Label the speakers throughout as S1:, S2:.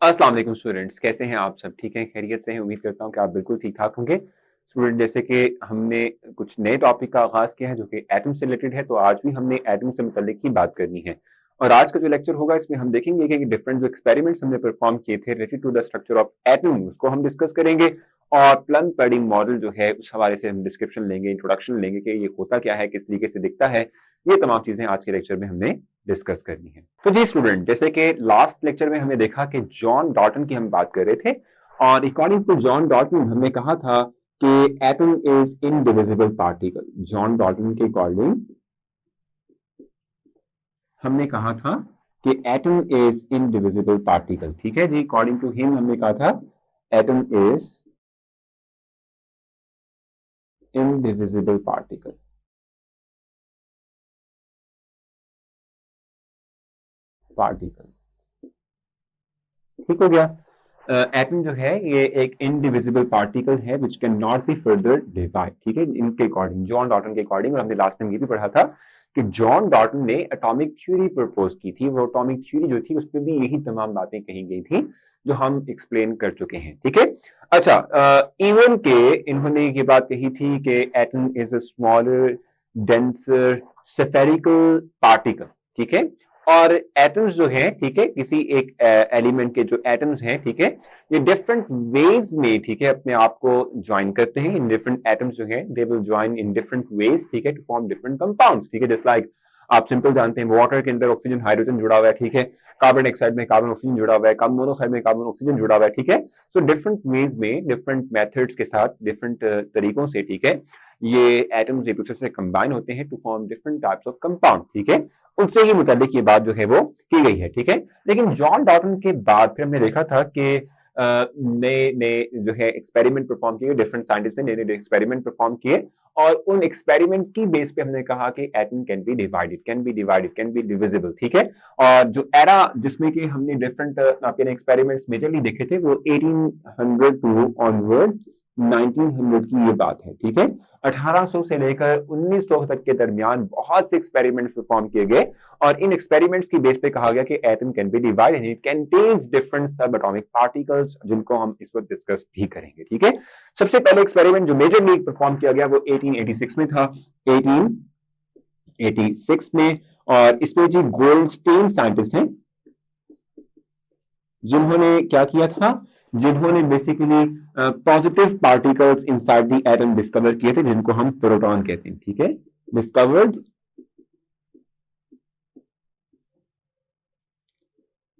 S1: अस्सलाम वालेकुम स्टूडेंट्स, कैसे हैं आप सब? ठीक हैं, खैरियत से हैं? उम्मीद करता हूँ कि आप बिल्कुल ठीक-ठाक होंगे। स्टूडेंट, जैसे कि हमने कुछ नए टॉपिक का आगाज़ किया है जो कि एटम से रिलेटेड है, तो आज भी हमने एटम से मुतल्लिक ही बात करनी है। और आज का जो लेक्चर होगा इसमें हम देखेंगे कि डिफरेंट जो एक्सपेरिमेंट्स हमने परफॉर्म किए थे related to the structure of atom, उसको हम डिस्कस करेंगे। और प्लम पैडिंग मॉडल जो है उस हवाले से हम डिस्क्रिप्शन लेंगे, इंट्रोडक्शन लेंगे कि ये होता क्या है, किस तरीके से दिखता है। ये तमाम चीज़ें आज के लेक्चर में हमने डिस्कस करनी है। तो जी स्टूडेंट, जैसे कि लास्ट लेक्चर में हमने देखा कि जॉन डॉल्टन की हम बात कर रहे थे, और अकॉर्डिंग टू जॉन डॉल्टन हमने कहा था कि atom is indivisible particle. John Dalton के अकॉर्डिंग हमने कहा था कि एटम इज इनडिविजिबल पार्टिकल। ठीक है जी, अकॉर्डिंग टू हिम हमने कहा था एटम इज इनडिविजिबल पार्टिकल। ठीक हो गया। एटम जो है ये एक इनडिविजिबल पार्टिकल है which can not be further divide. ठीक है, इनके अकॉर्डिंग, जॉन डॉल्टन के अकॉर्डिंग। और हमने लास्ट टाइम ये भी पढ़ा था कि जॉन डॉल्टन ने एटॉमिक थ्योरी प्रपोज की थी। वो एटॉमिक थ्योरी जो थी उसमें भी यही तमाम बातें कही गई थी जो हम एक्सप्लेन कर चुके हैं। ठीक है, अच्छा, इवन के इन्होंने ये बात कही थी कि atom is a smaller denser spherical particle. ठीक है, और एटम्स जो हैं, ठीक है, किसी एक एलिमेंट के जो एटम्स हैं, ठीक है, ये डिफरेंट वेज में, ठीक है, अपने आप को ज्वाइन करते हैं। इन डिफरेंट एटम्स जो हैं they will join in different ways, ठीक है, टू फॉर्म डिफरेंट कंपाउंड्स। ठीक है, जस्ट लाइक आप सिंपल जानते हैं वाटर के अंदर ऑक्सीजन हाइड्रोजन जुड़ा हुआ है। ठीक है, कार्बन डाइऑक्साइड में कार्बन ऑक्सीजन जुड़ा हुआ है, कार्बन मोनोऑक्साइड में कार्बन ऑक्सीजन जुड़ा हुआ है। ठीक है, सो डिफरेंट वेज में, डिफरेंट मेथड्स के साथ, डिफरेंट तरीकों से, ठीक है, ये एटम्स एक दूसरे से कंबाइन होते हैं to form different types of compound. ठीक है, उनसे ही मुताबिक ये बात जो है वो की गई है। ठीक है, लेकिन जॉन डॉल्टन के बाद फिर हमने देखा था कि नए नए जो है एक्सपेरिमेंट परफॉर्म किए, डिफरेंट साइंटिस्ट ने नए नए एक्सपेरिमेंट परफॉर्म किए, और उन एक्सपेरिमेंट की बेस पे हमने कहा कि atom can be divided, can be divided, can be divisible. ठीक है, और जो एरा जिसमें कि हमने डिफरेंट आपके एक्सपेरिमेंट्स मेजरली देखे थे वो 1800 टू ऑनवर्ड 1900 की ये बात है। ठीक है, 1800 से लेकर 1900 तक के दरमियान बहुत से एक्सपेरिमेंट्स परफॉर्म किए गए, और इन एक्सपेरिमेंट्स की बेस पे कहा गया कि atom can be divided and it contains different सब एटॉमिक पार्टिकल्स, जिनको हम इस वक्त डिस्कस भी करेंगे। ठीक है, सबसे पहले एक्सपेरिमेंट जो मेजरली परफॉर्म किया गया वो 1886 में था, 1886 में। और इसमें जी गोल्डस्टीन साइंटिस्ट हैं जिन्होंने क्या किया था, जिन्होंने basically positive particles inside the atom discover किए थे, जिनको हम प्रोटॉन कहते हैं। ठीक है,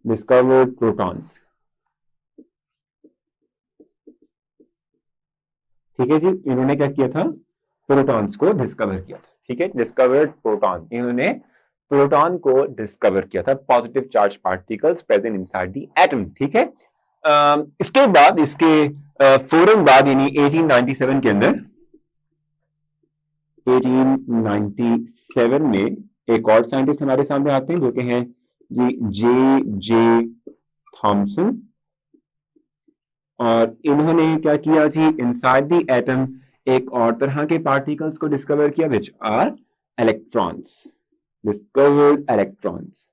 S1: डिस्कवर्ड प्रोटॉन्स। ठीक है जी, इन्होंने क्या किया था, प्रोटॉन्स को डिस्कवर किया था। ठीक है, डिस्कवर्ड प्रोटॉन, इन्होंने प्रोटॉन को डिस्कवर किया था, positive charge particles present inside the atom. ठीक है, इसके बाद, इसके फौरन बाद, यानी 1897 के अंदर, 1897 में एक और साइंटिस्ट हमारे सामने आते हैं जो कि हैं जी जे जे थॉमसन। और इन्होंने क्या किया जी, इनसाइड द एटम एक और तरह के पार्टिकल्स को डिस्कवर किया which are electrons, discovered electrons.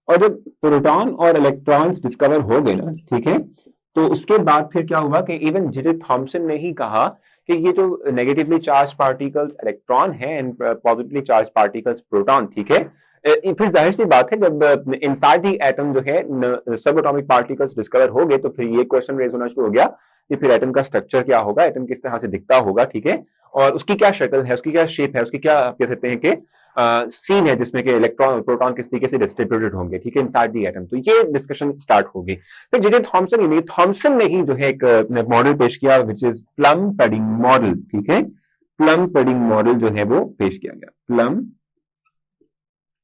S1: और जब प्रोटॉन और इलेक्ट्रॉन्स डिस्कवर हो गए ना, ठीक है, तो उसके बाद फिर क्या हुआ कि इवन जे थॉमसन ने ही कहा कि ये जो नेगेटिवली चार्ज पार्टिकल्स इलेक्ट्रॉन है and positively charge particles proton, ठीक है, फिर जाहिर सी बात है जब इनसाइड द एटम जो है सब एटॉमिक पार्टिकल्स डिस्कवर हो गए, तो फिर ये क्वेश्चन रेज होना शुरू हो गया कि फिर एटम का स्ट्रक्चर क्या होगा, एटम किस तरह से दिखता होगा। ठीक है, और उसकी क्या शक्ल है, उसकी क्या शेप है, उसकी क्या आप कह सकते हैं कि सीन है जिसमें कि इलेक्ट्रॉन और प्रोटॉन किस तरीके से डिस्ट्रीब्यूटेड होंगे, ठीक है, इनसाइड द एटम। तो ये डिस्कशन स्टार्ट होगी। फिर जे थॉमसन ने ही जो है एक मॉडल पेश किया which is plum padding model. ठीक है, प्लम पैडिंग मॉडल जो है वो पेश किया गया, प्लम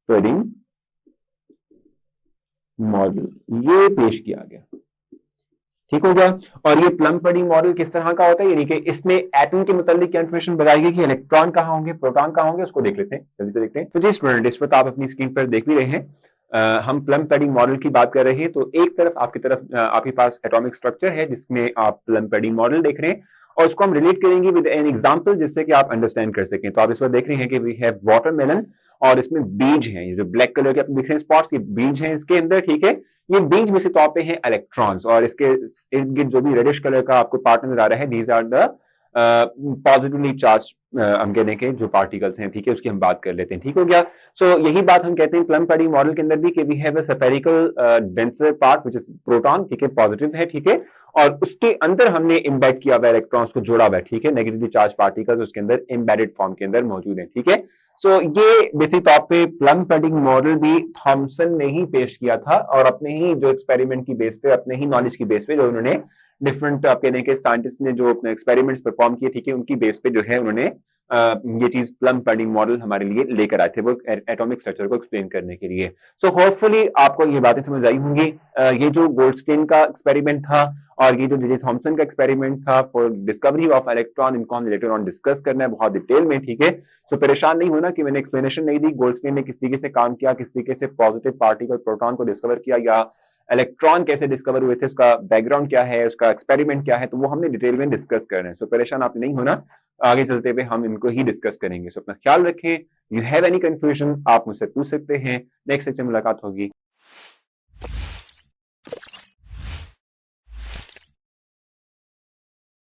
S1: पैडिंग मॉडल ये पेश किया गया। ठीक हो गया। और ये प्लम पैडिंग मॉडल किस तरह का होता है, यानी कि इसमें एटम के मुतालिक क्या इंफॉर्मेशन बताएगी कि इलेक्ट्रॉन कहां होंगे, प्रोटॉन कहां होंगे, उसको देख लेते हैं, जल्दी से देखते हैं। तो जी स्टूडेंट, इस वक्त आप अपनी स्क्रीन पर देख भी रहे हैं, हम प्लम पैडिंग मॉडल की बात कर रहे हैं। तो एक तरफ आपकी तरफ आपके पास एटॉमिक स्ट्रक्चर है जिसमें आप प्लम पैडिंग मॉडल देख रहे हैं, और उसको हम रिलेट करेंगे विद एन एग्जांपल जिससे कि आप अंडरस्टैंड कर सकें। तो आप इस बार देख रहे हैं कि वी हैव वाटरमेलन और इसमें बीज हैं, ये जो ब्लैक कलर के आप दिख रहे हैं स्पॉट्स, ये बीज हैं इसके अंदर, ठीक है। ये बीज में से तौर पे हैं इलेक्ट्रॉन्स और इसके इर्द गिर्द जो भी रेडिश कलर का आपको पार्ट नजर आ रहा है, these are the positively charge हम कहने के जो पार्टिकल्स हैं, ठीक है, उसकी हम बात कर लेते हैं, ठीक हो गया। सो यही बात हम कहते हैं प्लम पैडिंग मॉडल के अंदर भी कि we have a spherical denser part which is proton, ठीक है, पॉजिटिव है, ठीक है, और उसके अंदर हमने इम्बेड किया हुआ इलेक्ट्रॉन्स को जोड़ा हुआ है, ठीक है, नेगेटिवली चार्ज पार्टिकल्स उसके अंदर एम्बेडेड फॉर्म के अंदर मौजूद है, ठीक है। सो ये बेसिक तौर पे प्लम पैडिंग मॉडल भी थॉमसन ने ही पेश किया था और अपने ही जो एक्सपेरिमेंट की बेस पे, अपने ही नॉलेज की बेस पे जो उन्होंने डिफरेंट आप कहने के साइंटिस्ट ने जो अपने एक्सपेरिमेंट्स परफॉर्म किए, ठीक है, उनकी बेस पे जो है उन्होंने ये चीज प्लम पैडिंग मॉडल हमारे लिए लेकर आए थे वो एटॉमिक स्ट्रक्चर को एक्सप्लेन करने के लिए। सो होपफुली आपको ये बातें समझ आई होंगी। ये जो गोल्डस्टीन का एक्सपेरिमेंट था और ये जो जे थॉमसन का एक्सपेरिमेंट था फॉर डिस्कवरी ऑफ इलेक्ट्रॉन, इनको हम लेटर ऑन डिस्कस करना है बहुत डिटेल में, ठीक है। सो परेशान नहीं होना कि मैंने एक्सप्लेनेशन नहीं दी, गोल्डस्टीन ने किस तरीके से काम किया, किस तरीके से पॉजिटिव पार्टिकल प्रोटॉन को डिस्कवर किया या इलेक्ट्रॉन कैसे डिस्कवर हुए थे, उसका बैकग्राउंड क्या है, उसका एक्सपेरिमेंट क्या है, तो वो हमने डिटेल में डिस्कस करना है। सो परेशान आप नहीं होना, आगे चलते हुए हम इनको ही डिस्कस करेंगे। सो अपना ख्याल रखें। यू हैव एनी कंफ्यूजन आप मुझसे पूछ सकते हैं। नेक्स्ट सेक्शन मुलाकात होगी।